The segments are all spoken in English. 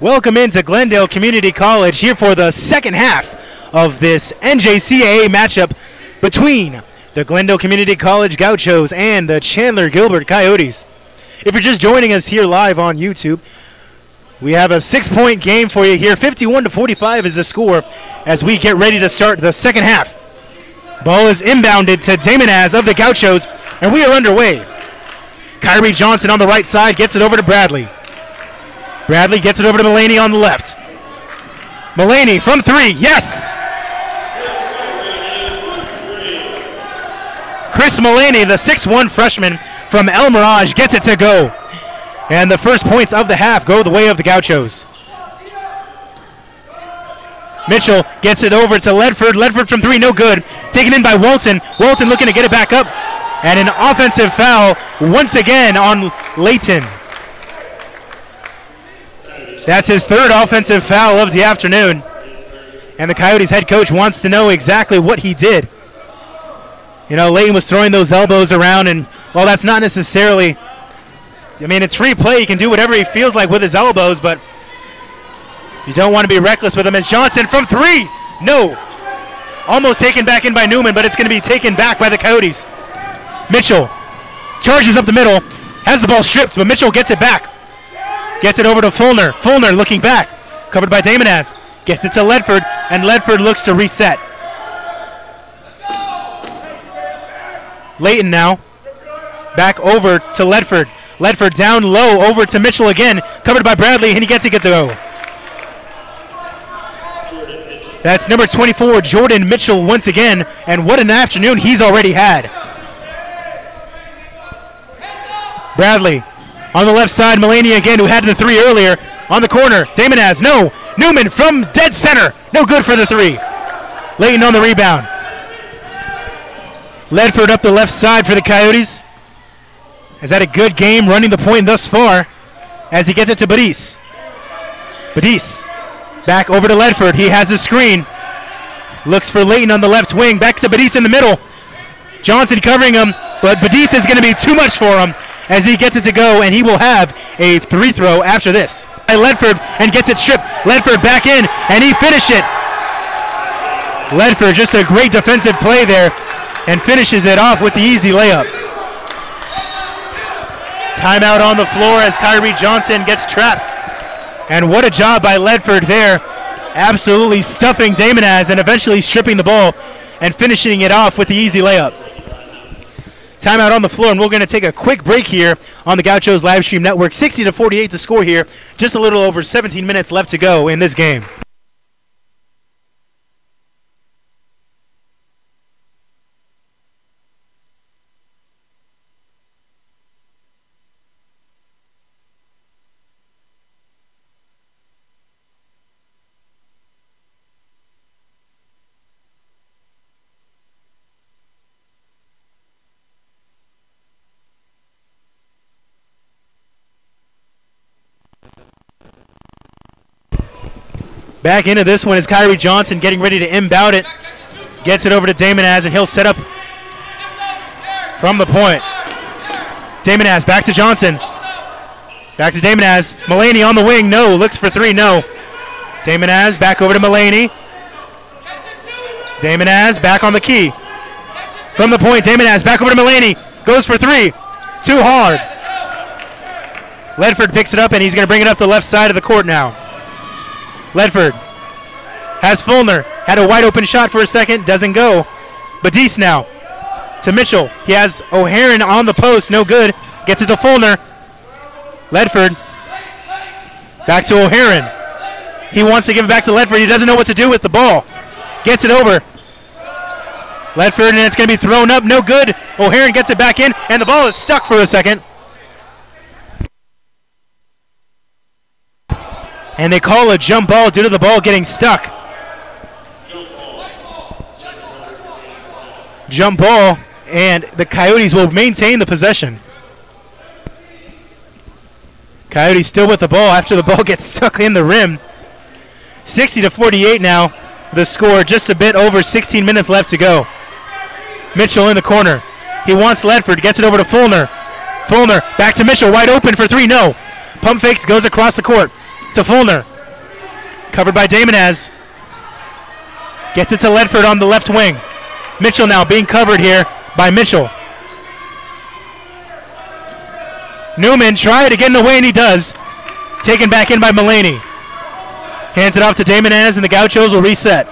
Welcome into Glendale Community College here for the second half of this NJCAA matchup between the Glendale Community College Gauchos and the Chandler-Gilbert Coyotes. If you're just joining us here live on YouTube, we have a 6-point game for you here. 51-45 is the score as we get ready to start the second half. Ball is inbounded to Damonaz of the Gauchos, and we are underway. Kyrie Johnson on the right side gets it over to Bradley. Bradley gets it over to Mullaney on the left. Mullaney from three, yes! Chris Mullaney, the 6'1 freshman from El Mirage, gets it to go. And the first points of the half go the way of the Gauchos. Mitchell gets it over to Ledford. Ledford from three, no good. Taken in by Walton. Walton looking to get it back up. And an offensive foul once again on Layton. That's his third offensive foul of the afternoon. And the Coyotes head coach wants to know exactly what he did. You know, Layton was throwing those elbows around, and well, that's not necessarily, I mean, it's free play. He can do whatever he feels like with his elbows, but you don't want to be reckless with him. As Johnson from three, no. Almost taken back in by Newman, but it's going to be taken back by the Coyotes. Mitchell charges up the middle, has the ball stripped, but Mitchell gets it back. Gets it over to Fulner. Fulner looking back, covered by Damonaz. Gets it to Ledford, and Ledford looks to reset. Layton now, back over to Ledford. Ledford down low, over to Mitchell again, covered by Bradley, and he gets it to go. That's number 24, Jordan Mitchell once again, and what an afternoon he's already had. Bradley on the left side, Mullaney again, who had the three earlier, on the corner. Damonaz, no. Newman from dead center, no good for the three. Layton on the rebound. Ledford up the left side for the Coyotes. Has had a good game running the point thus far as he gets it to Badis. Badis back over to Ledford. He has his screen. Looks for Layton on the left wing. Back to Badis in the middle. Johnson covering him, but Badis is going to be too much for him as he gets it to go, and he will have a free throw after this. Ledford and gets it stripped. Ledford back in, and he finished it. Ledford, just a great defensive play there, and finishes it off with the easy layup. Timeout on the floor as Kyrie Johnson gets trapped. And what a job by Ledford there, absolutely stuffing Damonaz and eventually stripping the ball and finishing it off with the easy layup. Timeout on the floor, and we're going to take a quick break here on the Gauchos live stream network. 60-48 to score here. Just a little over 17 minutes left to go in this game. Back into this one is Kyrie Johnson getting ready to inbound it. Gets it over to Damonaz, and he'll set up from the point. Damonaz back to Johnson. Back to Damonaz. Mullaney on the wing, no. Looks for three, no. Damonaz back over to Mullaney. Damonaz back on the key. From the point, Damonaz back over to Mullaney. Goes for three. Too hard. Ledford picks it up, and he's going to bring it up the left side of the court now. Ledford has Fulner. Had a wide open shot for a second. Doesn't go. Badis now to Mitchell. He has O'Haron on the post. No good. Gets it to Fulner. Ledford back to O'Haron. He wants to give it back to Ledford. He doesn't know what to do with the ball. Gets it over. Ledford, and it's going to be thrown up. No good. O'Haron gets it back in, and the ball is stuck for a second. And they call a jump ball due to the ball getting stuck. Jump ball, and the Coyotes will maintain the possession. Coyotes still with the ball after the ball gets stuck in the rim. 60-48 now, the score, just a bit over 16 minutes left to go. Mitchell in the corner. He wants Ledford, gets it over to Fulner. Fulner back to Mitchell, wide open for three, no. Pump fakes, goes across the court to Fulner. Covered by Damonaz. Gets it to Ledford on the left wing. Mitchell now being covered here by Mitchell. Newman tried to get in the way, and he does. Taken back in by Mulaney. Hands it off to Damonaz, and the Gauchos will reset.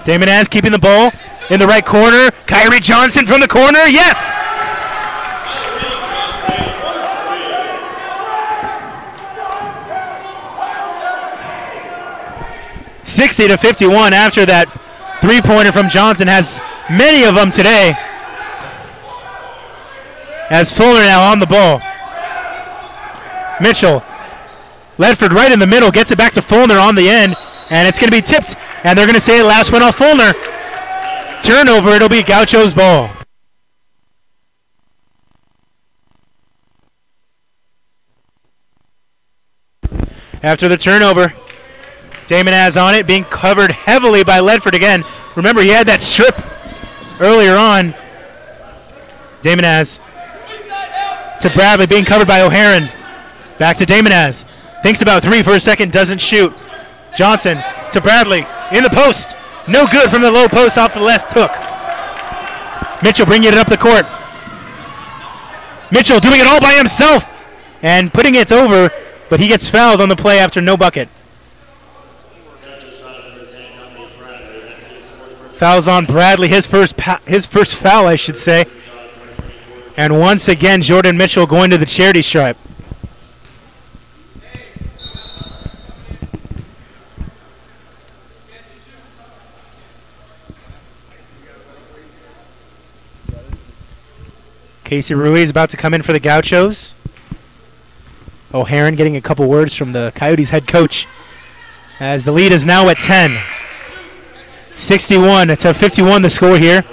Damonaz keeping the ball in the right corner. Kyrie Johnson from the corner. Yes! (60-51) after that three-pointer from Johnson. Has many of them today. As Fuller now on the ball. Mitchell. Ledford right in the middle. Gets it back to Fulner on the end. And it's going to be tipped. And they're going to say it last one off Fulner. Turnover. It'll be Gaucho's ball. After the turnover, Damonaz on it, being covered heavily by Ledford again. Remember, he had that strip earlier on. Damonaz to Bradley, being covered by O'Haron. Back to Damonaz. Thinks about three for a second, doesn't shoot. Johnson to Bradley, in the post. No good from the low post off the left hook. Mitchell bringing it up the court. Mitchell doing it all by himself and putting it over, but he gets fouled on the play after no bucket. Fouls on Bradley, his first foul, I should say. And once again, Jordan Mitchell going to the charity stripe. Casey Ruiz about to come in for the Gauchos. O'Haron getting a couple words from the Coyotes head coach as the lead is now at 10. 61-51 the score here.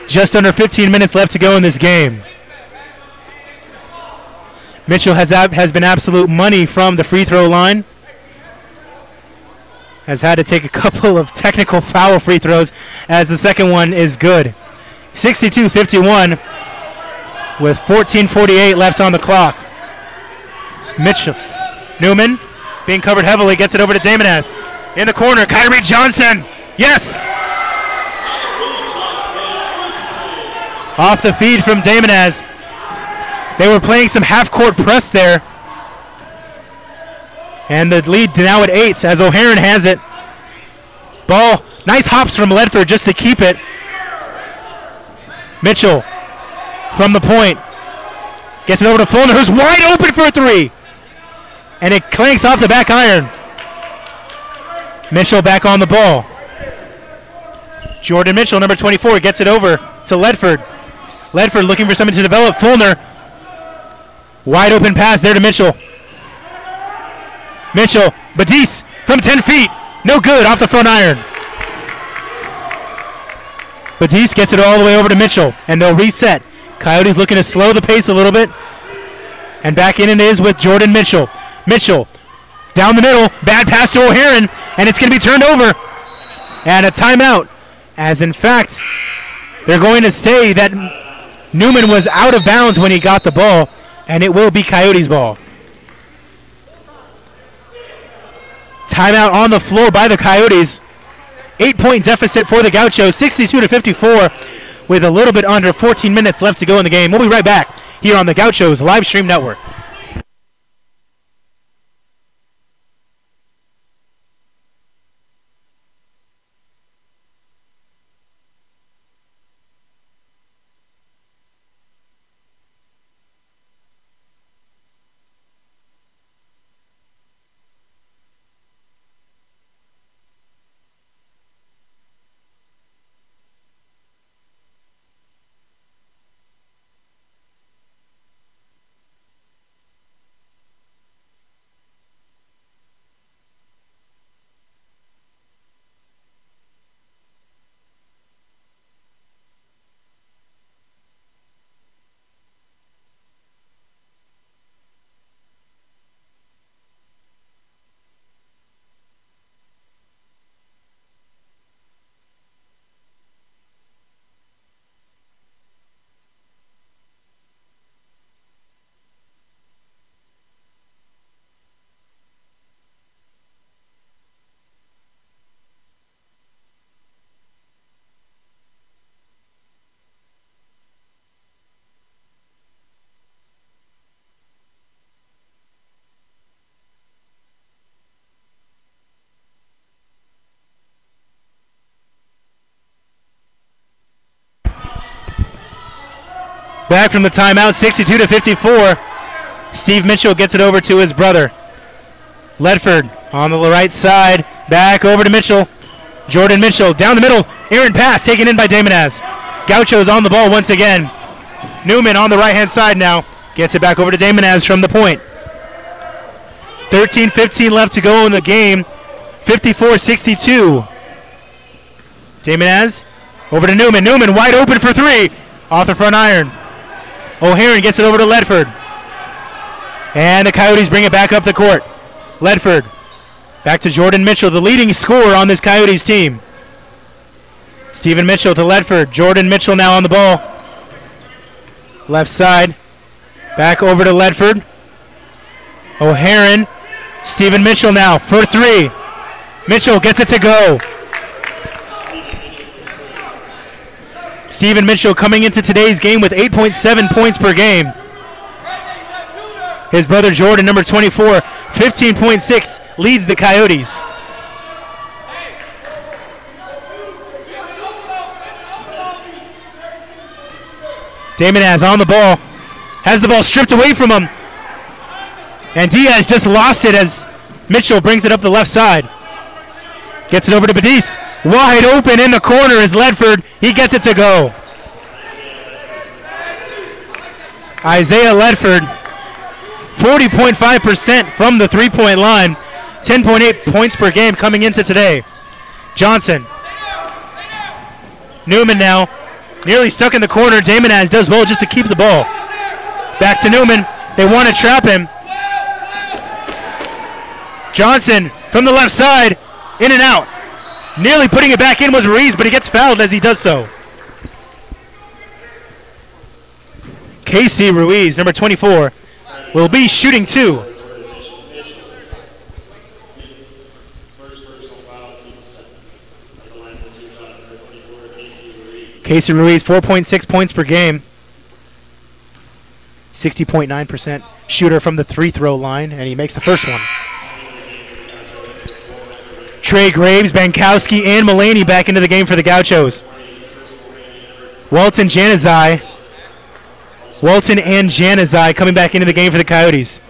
Just under 15 minutes left to go in this game. Mitchell has been absolute money from the free throw line. Has had to take a couple of technical foul free throws as the second one is good. 62-51 with 14:48 left on the clock. Mitchell. Newman being covered heavily, gets it over to Damonaz. In the corner, Kyrie Johnson. Yes! Off the feed from Damonaz. They were playing some half-court press there. And the lead now at 8 as O'Haron has it. Ball, nice hops from Ledford just to keep it. Mitchell from the point. Gets it over to Fulner, who's wide open for a three. And it clanks off the back iron. Mitchell back on the ball. Jordan Mitchell, number 24, gets it over to Ledford. Ledford looking for something to develop. Fulner. Wide open pass there to Mitchell. Mitchell, Badis from 10 feet. No good, off the front iron. Badis gets it all the way over to Mitchell, and they'll reset. Coyotes looking to slow the pace a little bit. And back in it is with Jordan Mitchell. Mitchell, down the middle, bad pass to O'Haron, and it's going to be turned over. And a timeout, as in fact, they're going to say that Newman was out of bounds when he got the ball, and it will be Coyotes' ball. Timeout on the floor by the Coyotes. 8-point deficit for the Gauchos, 62-54, with a little bit under 14 minutes left to go in the game. We'll be right back here on the Gauchos Live Stream Network. Back from the timeout, 62-54. Steve Mitchell gets it over to his brother. Ledford on the right side. Back over to Mitchell. Jordan Mitchell down the middle. Errant pass taken in by Damonaz. Gaucho's on the ball once again. Newman on the right-hand side now. Gets it back over to Damonaz from the point. 13-15 left to go in the game. 54-62. Damonaz over to Newman. Newman wide open for three. Off the front iron. O'Haron gets it over to Ledford. And the Coyotes bring it back up the court. Ledford back to Jordan Mitchell, the leading scorer on this Coyotes team. Stephen Mitchell to Ledford. Jordan Mitchell now on the ball. Left side. Back over to Ledford. O'Haron. Stephen Mitchell now for three. Mitchell gets it to go. Stephen Mitchell coming into today's game with 8.7 points per game. His brother Jordan, number 24, 15.6, leads the Coyotes. Damonaz on the ball. Has the ball stripped away from him. And Diaz just lost it as Mitchell brings it up the left side. Gets it over to Badis. Wide open in the corner is Ledford. He gets it to go. Isaiah Ledford, 40.5% from the three-point line. 10.8 points per game coming into today. Johnson. Newman now. Nearly stuck in the corner. Damonaz does well just to keep the ball. Back to Newman. They want to trap him. Johnson from the left side. In and out. Nearly putting it back in was Ruiz, but he gets fouled as he does so. Casey Ruiz, number 24, will be shooting two. Casey Ruiz, 4.6 points per game. 60.9% shooter from the free-throw line, and he makes the first one. Trey Graves, Bankowski, and Mulaney back into the game for the Gauchos. Walton and Januzaj coming back into the game for the Coyotes.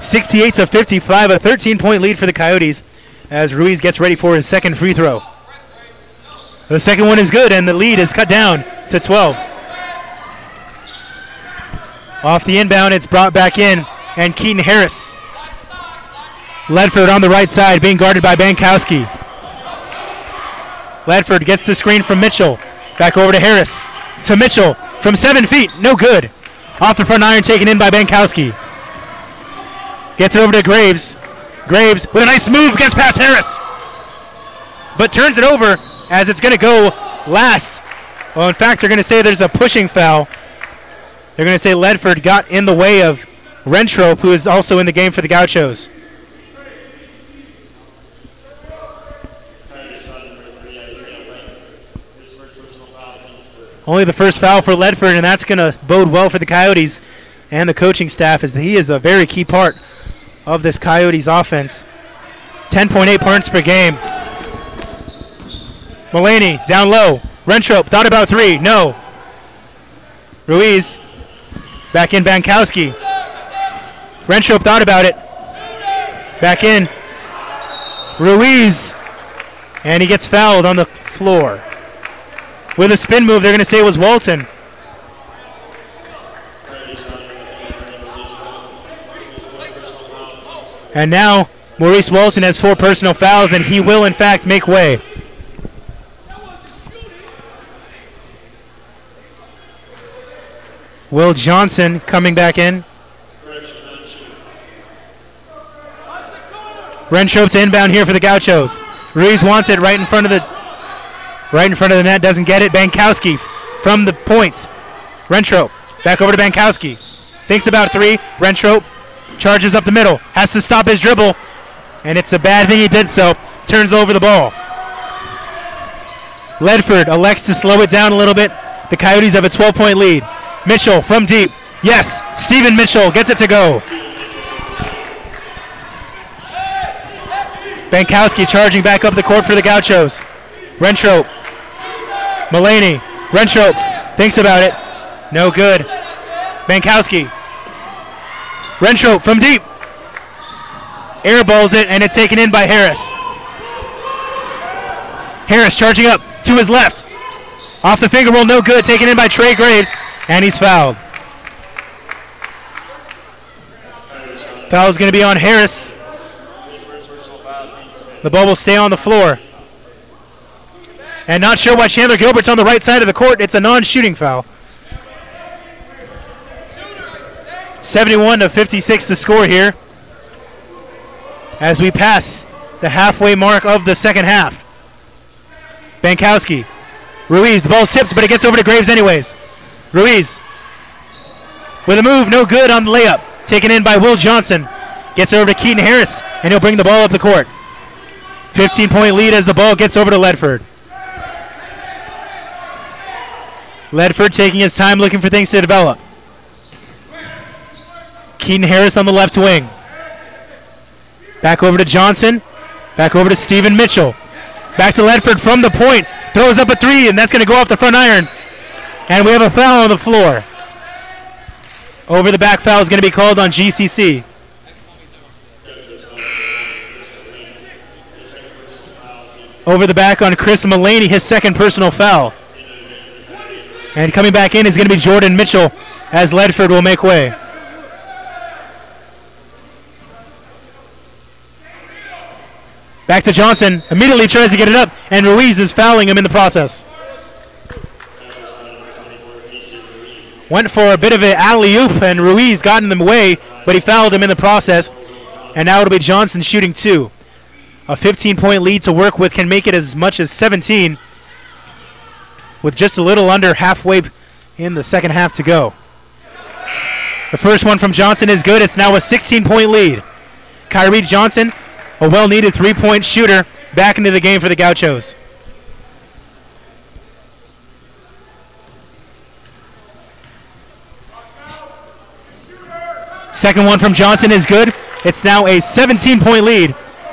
(68-55), a 13-point lead for the Coyotes as Ruiz gets ready for his second free throw. The second one is good, and the lead is cut down to 12. Off the inbound, it's brought back in, and Keaton Harris. Ledford on the right side, being guarded by Bankowski. Ledford gets the screen from Mitchell. Back over to Harris. To Mitchell from 7 feet. No good. Off the front iron, taken in by Bankowski. Gets it over to Graves. Graves with a nice move, gets past Harris. But turns it over as it's going to go last. Well, in fact, they're going to say there's a pushing foul. They're going to say Ledford got in the way of Rentrope, who is also in the game for the Gauchos. Only the first foul for Ledford, and that's going to bode well for the Coyotes and the coaching staff, as he is a very key part of this Coyotes offense. 10.8 points per game. Mulaney down low. Rentrope thought about three. No. Ruiz back in Bankowski. Rentrope thought about it. Back in. Ruiz. And he gets fouled on the floor. With a spin move, they're going to say it was Walton. And now Maurice Walton has 4 personal fouls, and he will, in fact, make way. Will Johnson coming back in. Rentrope to inbound here for the Gauchos. Ruiz wants it right in front of the net, doesn't get it. Bankowski from the points. Rentrope back over to Bankowski. Thinks about three. Rentrope charges up the middle. Has to stop his dribble, and it's a bad thing he did so. Turns over the ball. Ledford elects to slow it down a little bit. The Coyotes have a 12-point lead. Mitchell from deep. Yes, Stephen Mitchell gets it to go. Bankowski charging back up the court for the Gauchos. Rentrope. Mulaney. Rentrope thinks about it. No good. Bankowski. Rentrope from deep. Airballs it, and it's taken in by Harris. Harris charging up to his left. Off the finger roll, no good. Taken in by Trey Graves, and he's fouled. Foul is going to be on Harris. The ball will stay on the floor. And not sure why Chandler-Gilbert's on the right side of the court. It's a non-shooting foul. 71-56 the score here as we pass the halfway mark of the second half. Bankowski. Ruiz, the ball's tipped, but it gets over to Graves anyways. Ruiz with a move, no good on the layup. Taken in by Will Johnson. Gets over to Keaton Harris, and he'll bring the ball up the court. 15-point lead as the ball gets over to Ledford. Ledford taking his time looking for things to develop. Keaton Harris on the left wing. Back over to Johnson. Back over to Stephen Mitchell. Back to Ledford from the point. Throws up a three, and that's going to go off the front iron. And we have a foul on the floor. Over the back foul is going to be called on GCC. Over the back on Chris Mulaney, his second personal foul. And coming back in is going to be Jordan Mitchell as Ledford will make way. Back to Johnson. Immediately tries to get it up, and Ruiz is fouling him in the process. Went for a bit of an alley-oop, and Ruiz got in the way, but he fouled him in the process. And now it'll be Johnson shooting two. A 15-point lead to work with, can make it as much as 17 with just a little under halfway in the second half to go. The first one from Johnson is good. It's now a 16-point lead. Kyrie Johnson, a well-needed three-point shooter, back into the game for the Gauchos. Second one from Johnson is good. It's now a 17-point lead,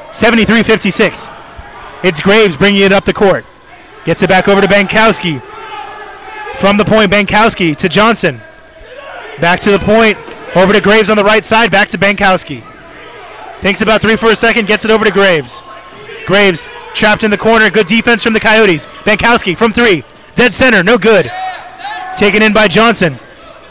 73-56. It's Graves bringing it up the court. Gets it back over to Bankowski. From the point, Bankowski to Johnson. Back to the point, over to Graves on the right side, back to Bankowski. Thinks about three for a second, gets it over to Graves. Graves trapped in the corner, good defense from the Coyotes. Bankowski from three, dead center, no good. Taken in by Johnson.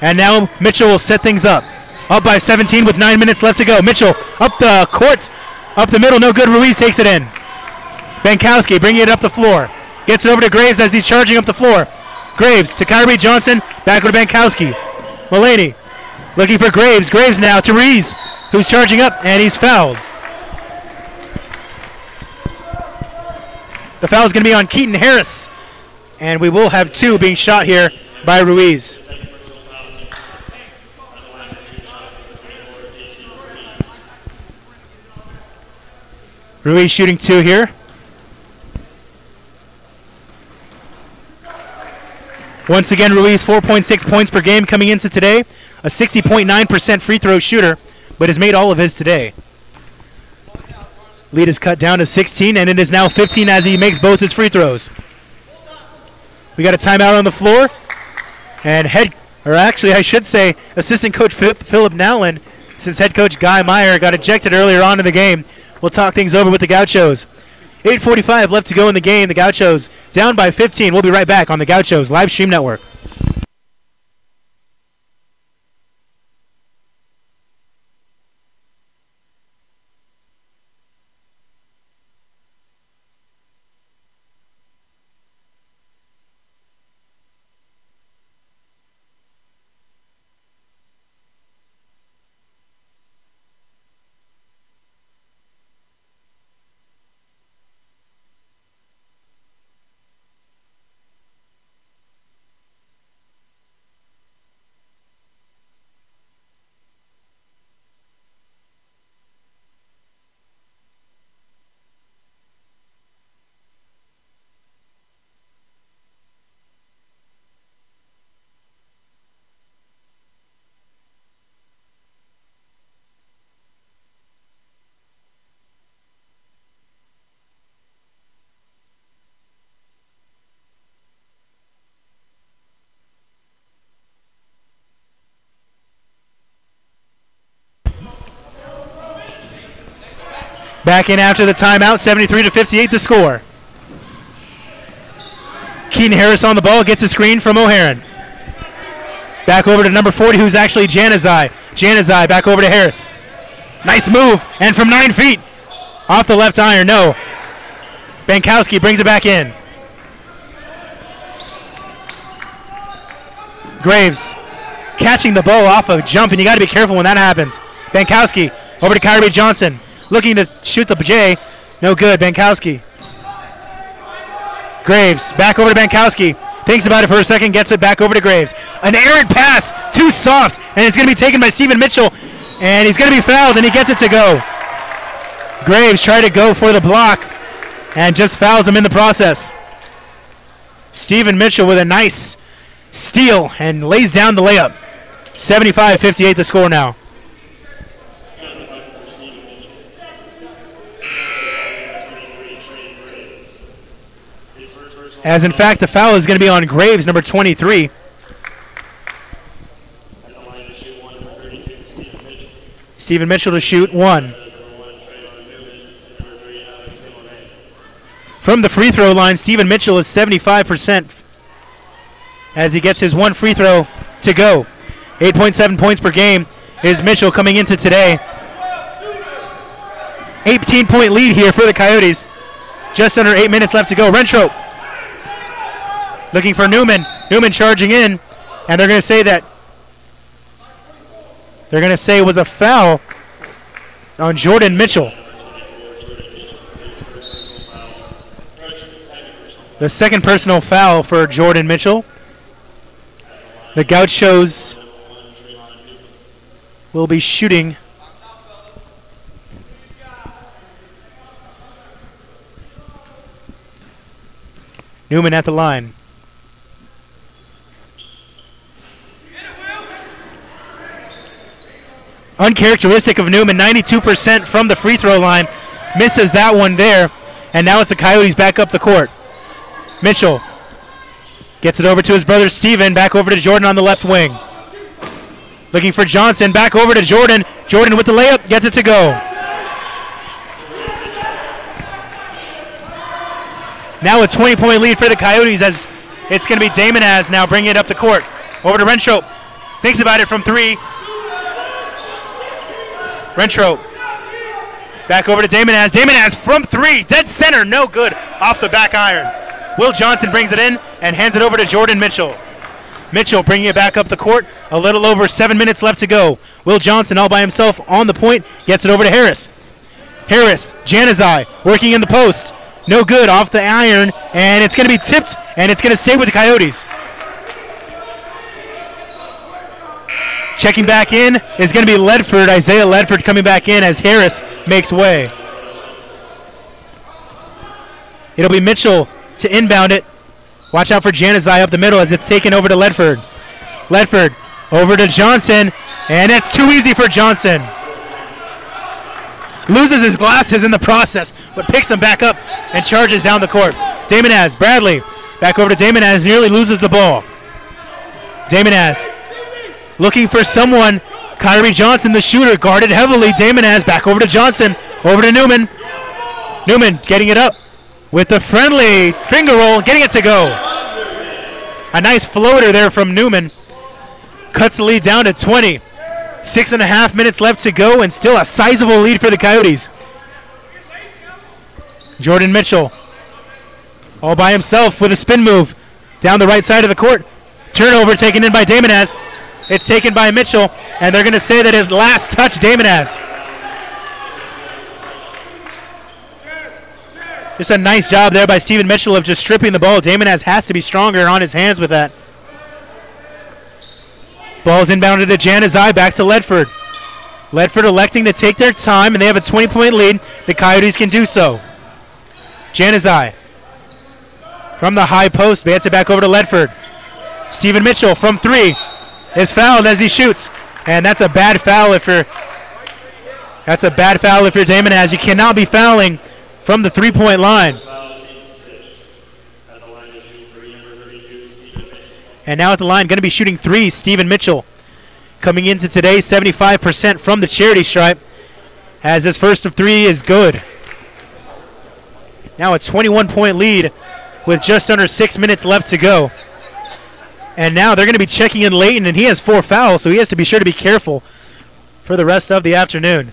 And now Mitchell will set things up. Up by 17 with 9 minutes left to go. Mitchell up the court, up the middle, no good. Ruiz takes it in. Bankowski bringing it up the floor. Gets it over to Graves as he's charging up the floor. Graves to Kyrie Johnson, back over to Bankowski. Mulaney looking for Graves. Graves now to Ruiz, who's charging up, and he's fouled. The foul is going to be on Keaton Harris, and we will have two being shot here by Ruiz. Ruiz shooting two here. Once again, Ruiz 4.6 points per game coming into today. A 60.9% free throw shooter, but has made all of his today. Lead is cut down to 16, and it is now 15 as he makes both his free throws. We got a timeout on the floor. And assistant coach Philip Nowlin, since head coach Guy Meyer got ejected earlier on in the game, we'll talk things over with the Gauchos. 8:45 left to go in the game. The Gauchos down by 15. We'll be right back on the Gauchos Live Stream Network. Back in after the timeout, 73-58 the score. Keaton Harris on the ball, gets a screen from O'Haron. Back over to number 40, who's actually Januzaj. Januzaj back over to Harris. Nice move, and from 9 feet. Off the left iron, no. Bankowski brings it back in. Graves catching the ball off a jump, and you got to be careful when that happens. Bankowski over to Kyrie Johnson, looking to shoot the J. No good, Bankowski. Graves back over to Bankowski. Thinks about it for a second, gets it back over to Graves. An errant pass, too soft, and it's going to be taken by Stephen Mitchell, and he's going to be fouled, and he gets it to go. Graves tried to go for the block and just fouls him in the process. Stephen Mitchell with a nice steal and lays down the layup. 75-58 the score now. As in fact, the foul is going to be on Graves, number 23. Stephen Mitchell to shoot one. From the free throw line, Stephen Mitchell is 75% as he gets his one free throw to go. 8.7 points per game is Mitchell coming into today. 18-point lead here for the Coyotes. Just under 8 minutes left to go. Rentrope looking for Newman. Newman charging in, and they're going to say that it was a foul on Jordan Mitchell. The second personal foul for Jordan Mitchell. The Gauchos will be shooting Newman at the line. Uncharacteristic of Newman, 92% from the free throw line. Misses that one there, and now it's the Coyotes back up the court. Mitchell gets it over to his brother Steven, back over to Jordan on the left wing. Looking for Johnson, back over to Jordan. Jordan with the layup, gets it to go. Now a 20-point lead for the Coyotes as it's going to be Damonaz now bringing it up the court. Over to Rentrope. Thinks about it from three. Rentrope. Back over to Damonaz. Damonaz from three. Dead center. No good. Off the back iron. Will Johnson brings it in and hands it over to Jordan Mitchell. Mitchell bringing it back up the court. A little over 7 minutes left to go. Will Johnson all by himself on the point. Gets it over to Harris. Harris. Januzaj working in the post. No good. Off the iron. And it's going to be tipped. And it's going to stay with the Coyotes. Checking back in is going to be Ledford. Isaiah Ledford coming back in as Harris makes way. It'll be Mitchell to inbound it. Watch out for Januzaj up the middle as it's taken over to Ledford. Ledford over to Johnson, and it's too easy for Johnson. Loses his glasses in the process, but picks them back up and charges down the court. Damonaz, Bradley, back over to Damonaz, nearly loses the ball. Damonaz looking for someone. Kyrie Johnson, the shooter, guarded heavily. Damonaz back over to Johnson, over to Newman. Newman getting it up with the friendly finger roll, getting it to go. A nice floater there from Newman. Cuts the lead down to 20. 6.5 minutes left to go, and still a sizable lead for the Coyotes. Jordan Mitchell all by himself with a spin move down the right side of the court. Turnover taken in by Damonaz. It's taken by Mitchell, and they're going to say that it last touched Damonaz. Just a nice job there by Stephen Mitchell of just stripping the ball. Damonaz has to be stronger on his hands with that. Ball's inbounded to Januzaj, back to Ledford. Ledford electing to take their time, and they have a 20-point lead. The Coyotes can do so. Januzaj from the high post, bats it back over to Ledford. Stephen Mitchell from three is fouled as he shoots, and that's a bad foul if you're Damonaz. You cannot be fouling from the three-point line. And now at the line, going to be shooting three, Stephen Mitchell. Coming into today, 75% from the charity stripe, as his first of three is good. Now a 21-point lead with just under 6 minutes left to go. And now they're going to be checking in Layton, and he has 4 fouls, so he has to be sure to be careful for the rest of the afternoon.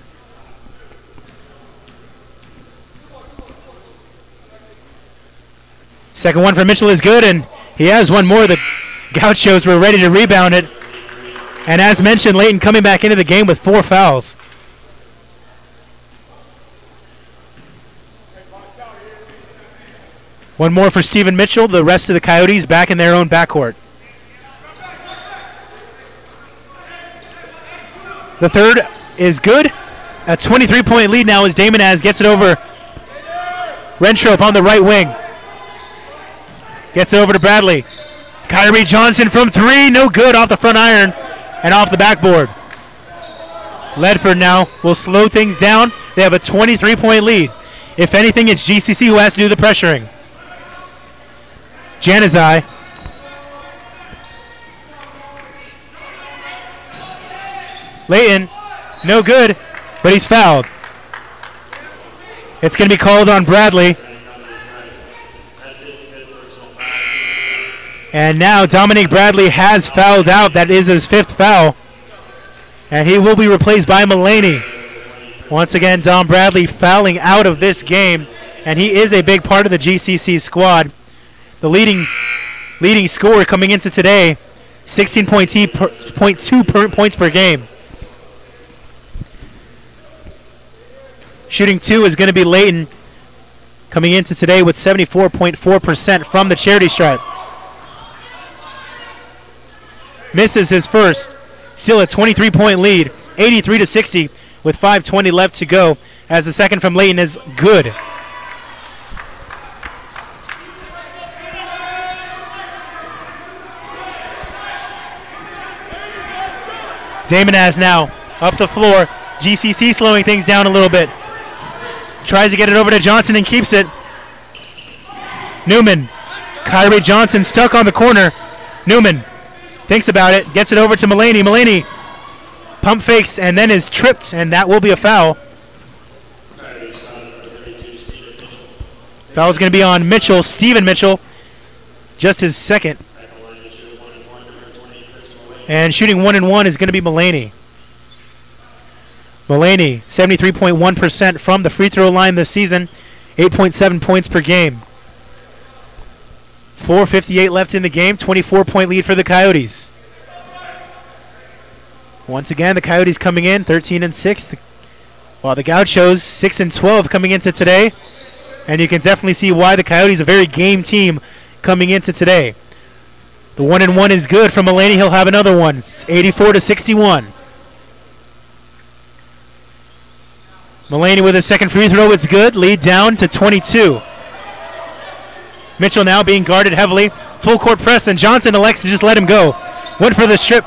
Second one for Mitchell is good, and he has one more. The Gauchos were ready to rebound it. And as mentioned, Layton coming back into the game with 4 fouls. One more for Stephen Mitchell. The rest of the Coyotes back in their own backcourt. The third is good. A 23-point lead now as Damonaz gets it over Rentrop on the right wing. Gets it over to Bradley. Kyrie Johnson from 3, no good, off the front iron and off the backboard. Ledford now will slow things down. They have a 23-point lead. If anything, it's GCC who has to do the pressuring. Januzaj. Layton, no good, but he's fouled. It's going to be called on Bradley. And now Dominic Bradley has fouled out. That is his 5th foul. And he will be replaced by Mulaney. Once again, Dom Bradley fouling out of this game. And he is a big part of the GCC squad. The leading scorer coming into today, 16.2 points per game. Shooting 2 is going to be Layton, coming into today with 74.4% from the charity stripe. Misses his first. Still a 23-point lead, 83-60 with 5:20 left to go, as the second from Layton is good. Damonaz now up the floor. GCC slowing things down a little bit. Tries to get it over to Johnson and keeps it. Newman. Kyrie Johnson stuck on the corner. Newman thinks about it, gets it over to Mulaney. Mulaney pump fakes and then is tripped, and that will be a foul. Foul is going to be on Mitchell, Stephen Mitchell, just his second. And shooting 1-1 is going to be Mulaney. Mulaney, 73.1% from the free throw line this season, 8.7 points per game. 4:58 left in the game, 24-point lead for the Coyotes. Once again, the Coyotes coming in 13-6, while the Gauchos 6-12 coming into today. And you can definitely see why the Coyotes are a very game team coming into today. The 1-1 is good from Mulaney. He'll have another one. It's 84-61. Mulaney with his second free throw. It's good. Lead down to 22. Mitchell now being guarded heavily. Full court press, and Johnson elects to just let him go. Went for the strip,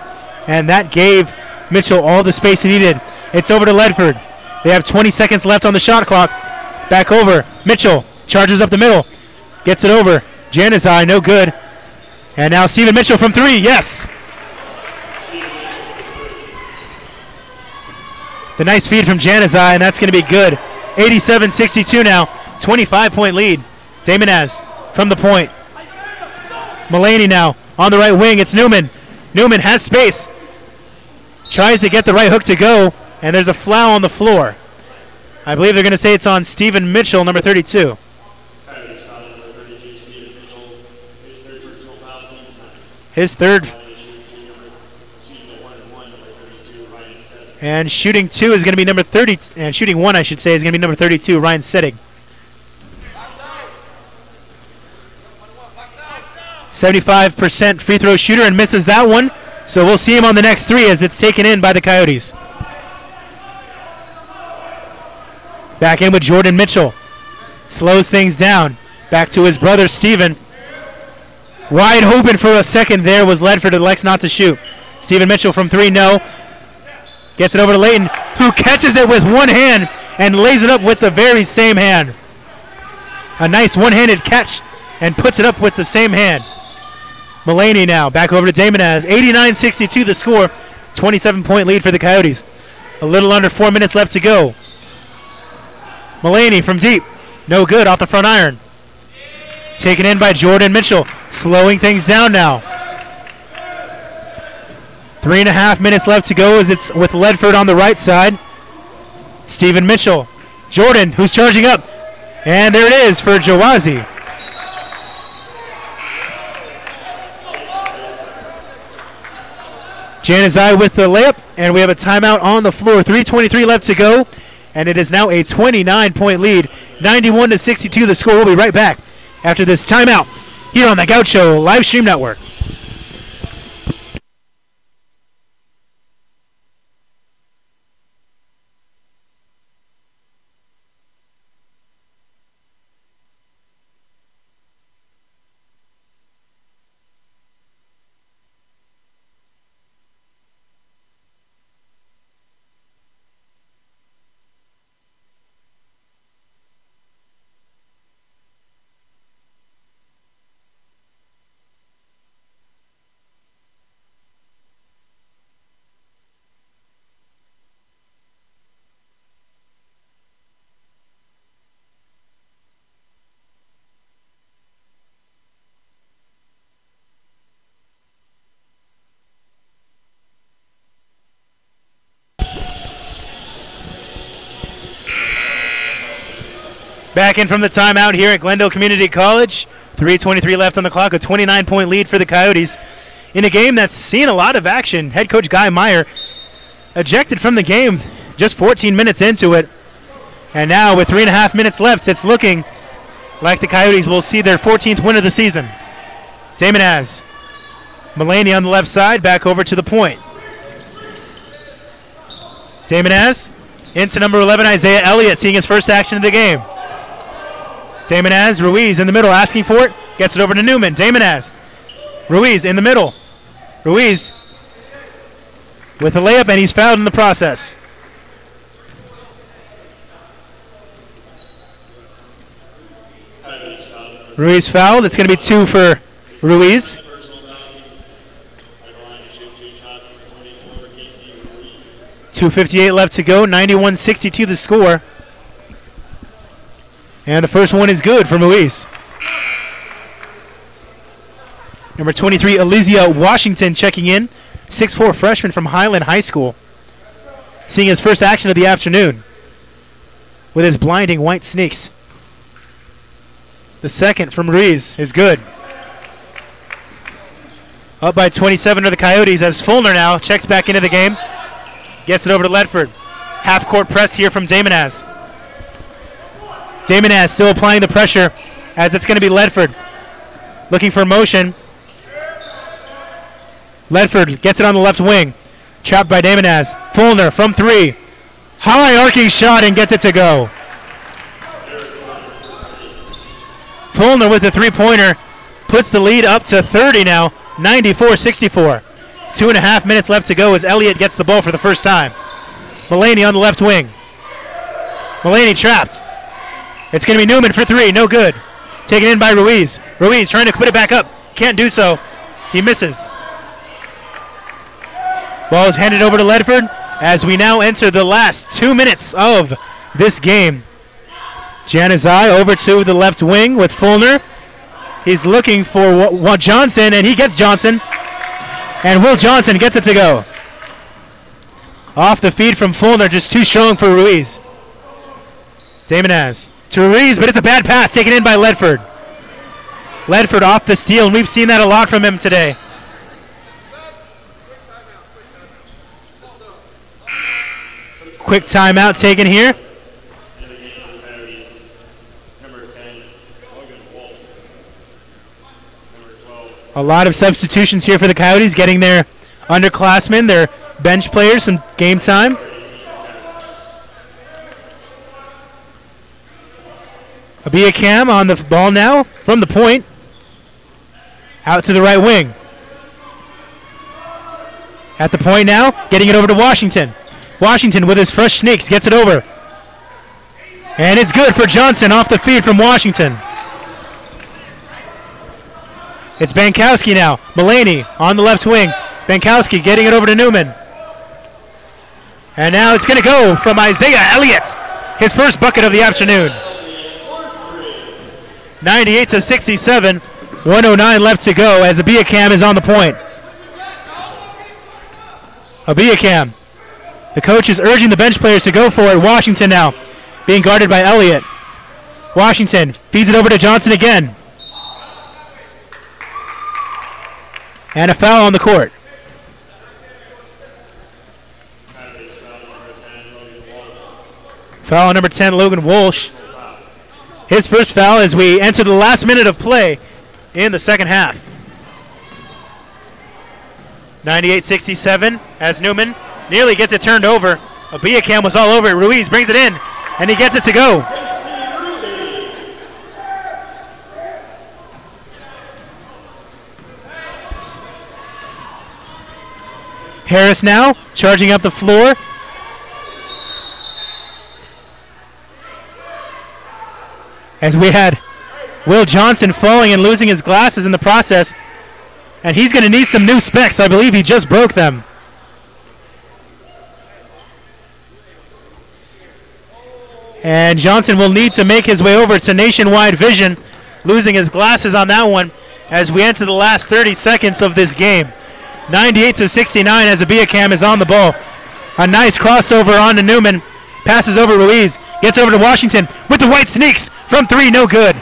and that gave Mitchell all the space he needed. It's over to Ledford. They have 20 seconds left on the shot clock. Back over. Mitchell charges up the middle. Gets it over. Januzaj, no good. And now Stephen Mitchell from 3, yes. The nice feed from Januzaj, and that's going to be good. 87-62 now. 25-point lead. Damonaz from the point. Mulaney now on the right wing. It's Newman. Newman has space. Tries to get the right hook to go, and there's a foul on the floor. I believe they're going to say it's on Stephen Mitchell, number 32. His third. And shooting 2 is going to be number 30, and shooting 1, I should say, is going to be number 32, Ryan Settig. 75% free throw shooter and misses that one. So we'll see him on the next 3 as it's taken in by the Coyotes. Back in with Jordan Mitchell. Slows things down. Back to his brother, Steven. Wide open for a second there was Ledford, who elects not to shoot. Stephen Mitchell from 3, no. Gets it over to Layton, who catches it with one hand and lays it up with the very same hand. A nice one-handed catch and puts it up with the same hand. Mulaney now back over to Damonaz. 89-62 the score. 27-point lead for the Coyotes. A little under 4 minutes left to go. Mulaney from deep. No good off the front iron. Taken in by Jordan Mitchell. Slowing things down now. 3.5 minutes left to go as it's with Ledford on the right side. Stephen Mitchell. Jordan, who's charging up. And there it is for Jawazi. Januzaj with the layup, and we have a timeout on the floor. 3:23 left to go, and it is now a 29-point lead. 91-62 the score. We'll be right back after this timeout here on the Gaucho Live Stream Network. Back in from the timeout here at Glendale Community College. 3:23 left on the clock, a 29-point lead for the Coyotes. In a game that's seen a lot of action, head coach Guy Meyer ejected from the game just 14 minutes into it. And now with 3.5 minutes left, it's looking like the Coyotes will see their 14th win of the season. Damonaz. Mulaney on the left side, back over to the point. Damonaz into number 11, Isaiah Elliott, seeing his first action of the game. Damonaz, Ruiz in the middle, asking for it. Gets it over to Newman. Damonaz. Ruiz in the middle. Ruiz with a layup, and he's fouled in the process. Ruiz fouled. It's going to be 2 for Ruiz. .258 left to go. 91-62 the score. And the first one is good for Ruiz. Number 23, Elysia Washington checking in. 6'4" freshman from Highland High School. Seeing his first action of the afternoon with his blinding white sneaks. The second from Ruiz is good. Up by 27 are the Coyotes as Fulner now checks back into the game. Gets it over to Ledford. Half-court press here from Damonaz. Damonaz still applying the pressure as it's going to be Ledford. Looking for motion. Ledford gets it on the left wing. Trapped by Damonaz. Fulner from 3. High arcing shot and gets it to go. Fulner with the three-pointer puts the lead up to 30 now. 94-64. 2.5 minutes left to go as Elliott gets the ball for the first time. Mulaney on the left wing. Mulaney trapped. It's going to be Newman for 3. No good. Taken in by Ruiz. Ruiz trying to put it back up. Can't do so. He misses. Ball is handed over to Ledford as we now enter the last 2 minutes of this game. Januzaj over to the left wing with Fulner. He's looking for Johnson, and he gets Johnson. And Will Johnson gets it to go. Off the feed from Fulner, just too strong for Ruiz. Damonaz to Ruiz, but it's a bad pass taken in by Ledford. Ledford off the steal, and we've seen that a lot from him today. Quick timeout taken here. A lot of substitutions here for the Coyotes, getting their underclassmen, their bench players, some game time. Abiakam on the ball now from the point. Out to the right wing. At the point now, getting it over to Washington. Washington with his fresh sneaks gets it over. And it's good for Johnson off the feed from Washington. It's Bankowski now. Mulaney on the left wing. Bankowski getting it over to Newman. And now it's going to go from Isaiah Elliott. His first bucket of the afternoon. 98-67. 1:09 left to go as Abiakam is on the point. Abiakam. The coach is urging the bench players to go for it. Washington now being guarded by Elliott. Washington feeds it over to Johnson again. And a foul on the court. Foul on number 10, Logan Walsh. His first foul as we enter the last minute of play in the second half. 98-67 as Newman nearly gets it turned over. Abiakam was all over it. Ruiz brings it in, and he gets it to go. Harris now charging up the floor. As we had Will Johnson falling and losing his glasses in the process. And he's going to need some new specs. I believe he just broke them. And Johnson will need to make his way over to Nationwide Vision, losing his glasses on that one as we enter the last 30 seconds of this game. 98-69 as Abiakam is on the ball. A nice crossover on to Newman. Passes over Ruiz. Gets over to Washington with the white sneaks from three. No good.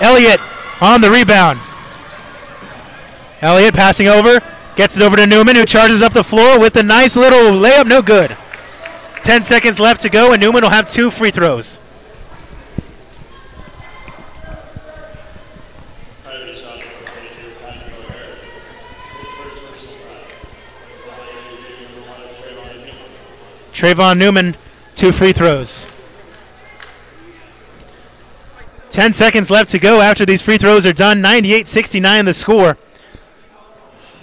Elliott on the rebound. Elliott passing over. Gets it over to Newman, who charges up the floor with a nice little layup. No good. 10 seconds left to go, and Newman will have 2 free throws. Trayvon Newman, 2 free throws. 10 seconds left to go after these free throws are done. 98-69 the score.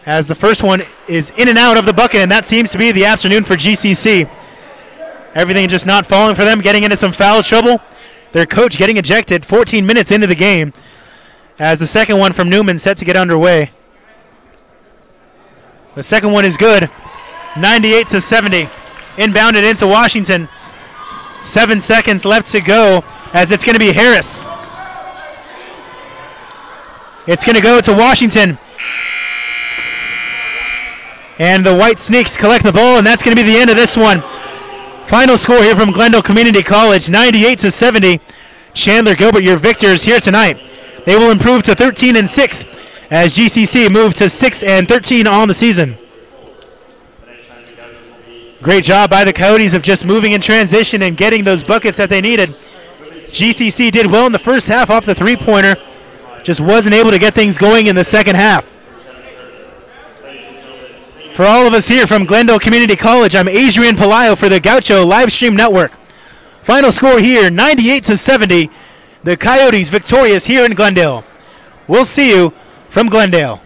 As the first one is in and out of the bucket, and that seems to be the afternoon for GCC. Everything just not falling for them, getting into some foul trouble. Their coach getting ejected 14 minutes into the game. As the second one from Newman set to get underway. The second one is good. 98-70. Inbounded into Washington. 7 seconds left to go as it's going to be Harris. It's going to go to Washington. And the White Sneaks collect the ball, and that's going to be the end of this one. Final score here from Glendale Community College, 98-70. Chandler-Gilbert, your victors here tonight. They will improve to 13-6 as GCC move to 6-13 on the season. Great job by the Coyotes of just moving in transition and getting those buckets that they needed. GCC did well in the first half off the three-pointer. Just wasn't able to get things going in the second half. For all of us here from Glendale Community College, I'm Adrian Palaio for the Gaucho Livestream Network. Final score here, 98-70. The Coyotes victorious here in Glendale. We'll see you from Glendale.